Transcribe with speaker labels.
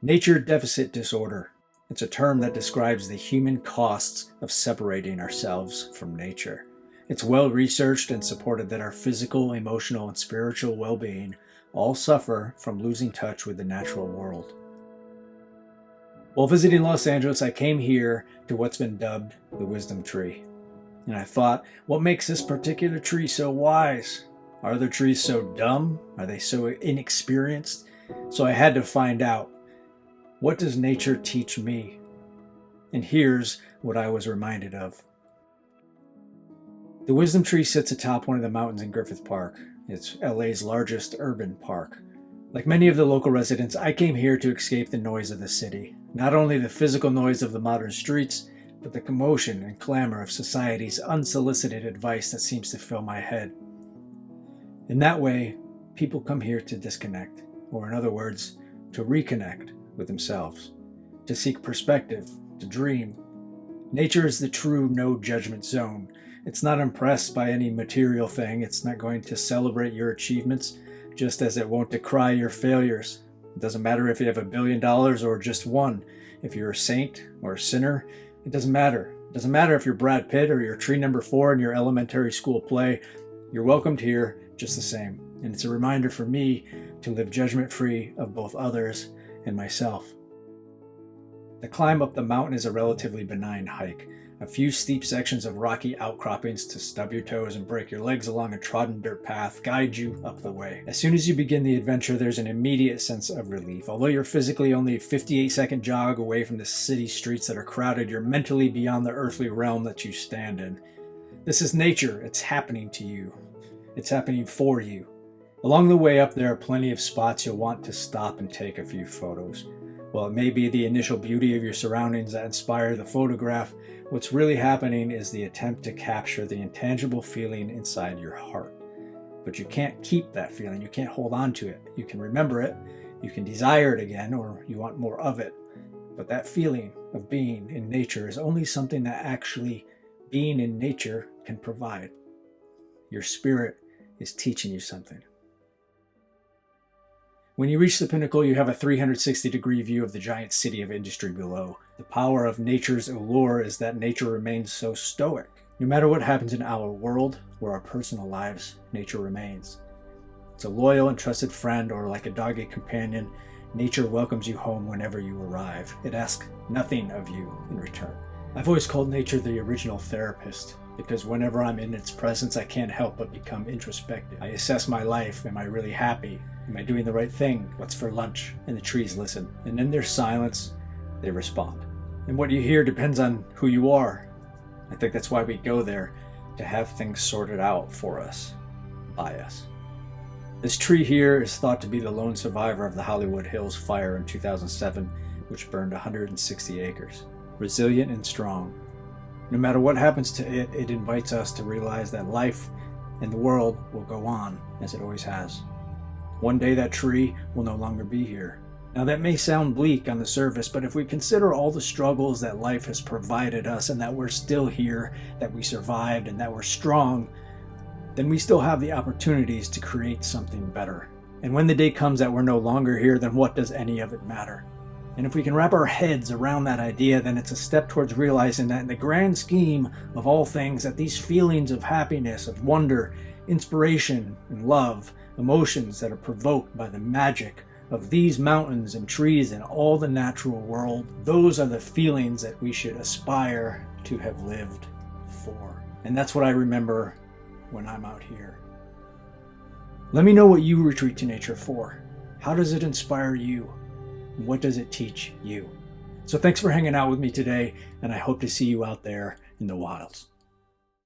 Speaker 1: Nature deficit disorder. It's a term that describes the human costs of separating ourselves from nature. It's well researched and supported that our physical, emotional, and spiritual well-being all suffer from losing touch with the natural world. While visiting Los Angeles, I came here to what's been dubbed the wisdom tree. And I thought, what makes this particular tree so wise? Are other trees so dumb? Are they so inexperienced? So I had to find out, what does nature teach me? And here's what I was reminded of. The wisdom tree sits atop one of the mountains in Griffith Park. It's LA's largest urban park. Like many of the local residents, I came here to escape the noise of the city. Not only the physical noise of the modern streets, but the commotion and clamor of society's unsolicited advice that seems to fill my head. In that way, people come here to disconnect, or in other words, to reconnect with themselves, to seek perspective, to dream. Nature is the true no-judgment zone. It's not impressed by any material thing. It's not going to celebrate your achievements, just as it won't decry your failures. It doesn't matter if you have $1 billion or just one. If you're a saint or a sinner, it doesn't matter. It doesn't matter if you're Brad Pitt or you're tree number 4 in your elementary school play. You're welcomed here just the same. And it's a reminder for me to live judgment-free of both others and myself. The climb up the mountain is a relatively benign hike. A few steep sections of rocky outcroppings to stub your toes and break your legs along a trodden dirt path guide you up the way. As soon as you begin the adventure, there's an immediate sense of relief. Although you're physically only a 58-second jog away from the city streets that are crowded, you're mentally beyond the earthly realm that you stand in. This is nature. It's happening to you. It's happening for you. Along the way up, there are plenty of spots you'll want to stop and take a few photos. While it may be the initial beauty of your surroundings that inspire the photograph, what's really happening is the attempt to capture the intangible feeling inside your heart. But you can't keep that feeling. You can't hold on to it. You can remember it, you can desire it again, or you want more of it. But that feeling of being in nature is only something that actually being in nature can provide. Your spirit is teaching you something. When you reach the pinnacle, you have a 360-degree view of the giant city of industry below. The power of nature's allure is that nature remains so stoic. No matter what happens in our world or our personal lives, nature remains. It's a loyal and trusted friend, or like a dogged companion, nature welcomes you home whenever you arrive. It asks nothing of you in return. I've always called nature the original therapist, because whenever I'm in its presence, I can't help but become introspective. I assess my life. Am I really happy? Am I doing the right thing? What's for lunch? And the trees listen. And in their silence, they respond. And what you hear depends on who you are. I think that's why we go there, to have things sorted out for us, by us. This tree here is thought to be the lone survivor of the Hollywood Hills fire in 2007, which burned 160 acres. Resilient and strong. No matter what happens to it, it invites us to realize that life and the world will go on as it always has. One day that tree will no longer be here. Now that may sound bleak on the surface, but if we consider all the struggles that life has provided us and that we're still here, that we survived and that we're strong, then we still have the opportunities to create something better. And when the day comes that we're no longer here, then what does any of it matter? And if we can wrap our heads around that idea, then it's a step towards realizing that in the grand scheme of all things, that these feelings of happiness, of wonder, inspiration, and love, emotions that are provoked by the magic of these mountains and trees and all the natural world, those are the feelings that we should aspire to have lived for. And that's what I remember when I'm out here. Let me know what you retreat to nature for. How does it inspire you? What does it teach you? So thanks for hanging out with me today, and I hope to see you out there in the wilds.